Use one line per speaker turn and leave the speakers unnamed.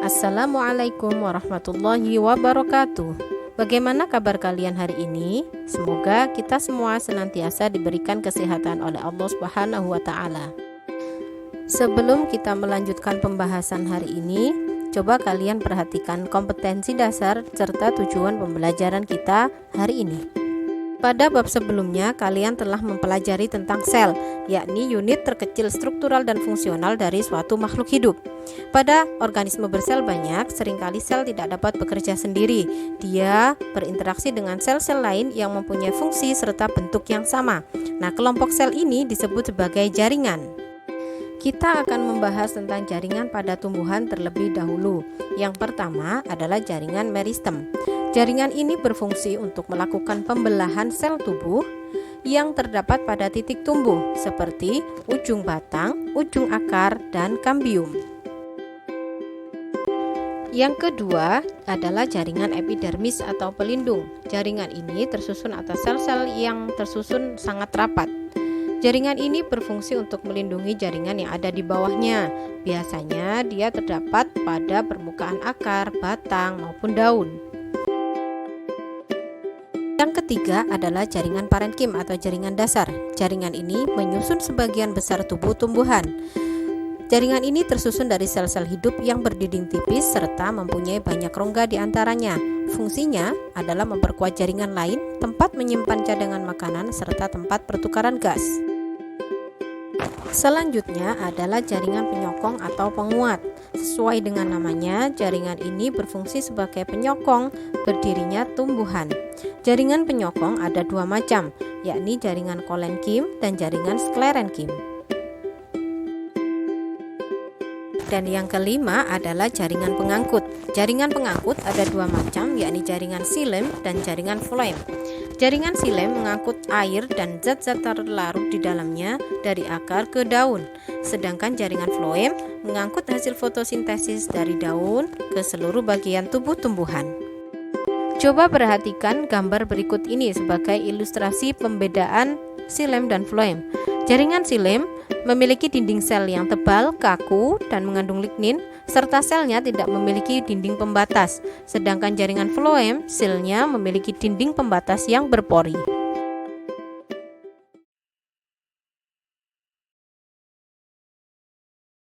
Assalamualaikum warahmatullahi wabarakatuh. Bagaimana kabar kalian hari ini? Semoga kita semua senantiasa diberikan kesehatan oleh Allah Subhanahu wa Ta'ala. Sebelum kita melanjutkan pembahasan hari ini, coba kalian perhatikan kompetensi dasar serta tujuan pembelajaran kita hari ini. Pada bab sebelumnya, kalian telah mempelajari tentang sel, yakni unit terkecil struktural dan fungsional dari suatu makhluk hidup. Pada organisme bersel banyak, seringkali sel tidak dapat bekerja sendiri. Dia berinteraksi dengan sel-sel lain yang mempunyai fungsi serta bentuk yang sama. Nah, kelompok sel ini disebut sebagai jaringan. Kita akan membahas tentang jaringan pada tumbuhan terlebih dahulu. Yang pertama adalah jaringan meristem. Jaringan ini berfungsi untuk melakukan pembelahan sel tubuh yang terdapat pada titik tumbuh seperti ujung batang, ujung akar, dan kambium. Yang kedua adalah jaringan epidermis atau pelindung. Jaringan ini tersusun atas sel-sel yang tersusun sangat rapat. Jaringan ini berfungsi untuk melindungi jaringan yang ada di bawahnya. Biasanya dia terdapat pada permukaan akar, batang, maupun daun. Yang ketiga adalah jaringan parenkim atau jaringan dasar. Jaringan ini menyusun sebagian besar tubuh tumbuhan. Jaringan ini tersusun dari sel-sel hidup yang berdinding tipis serta mempunyai banyak rongga di antaranya. Fungsinya adalah memperkuat jaringan lain, tempat menyimpan cadangan makanan, serta tempat pertukaran gas. Selanjutnya adalah jaringan penyokong atau penguat. Sesuai dengan namanya, jaringan ini berfungsi sebagai penyokong berdirinya tumbuhan. Jaringan penyokong ada dua macam, yakni jaringan kolenkim dan jaringan sklerenkim. Dan yang kelima adalah jaringan pengangkut. Jaringan pengangkut ada dua macam, yakni jaringan xilem dan jaringan floem. Jaringan xilem mengangkut air dan zat-zat terlarut di dalamnya dari akar ke daun. Sedangkan jaringan floem mengangkut hasil fotosintesis dari daun ke seluruh bagian tubuh tumbuhan. Coba perhatikan gambar berikut ini sebagai ilustrasi pembedaan xilem dan floem. Jaringan xilem memiliki dinding sel yang tebal, kaku, dan mengandung lignin, serta selnya tidak memiliki dinding pembatas. Sedangkan jaringan floem, selnya memiliki dinding pembatas yang berpori.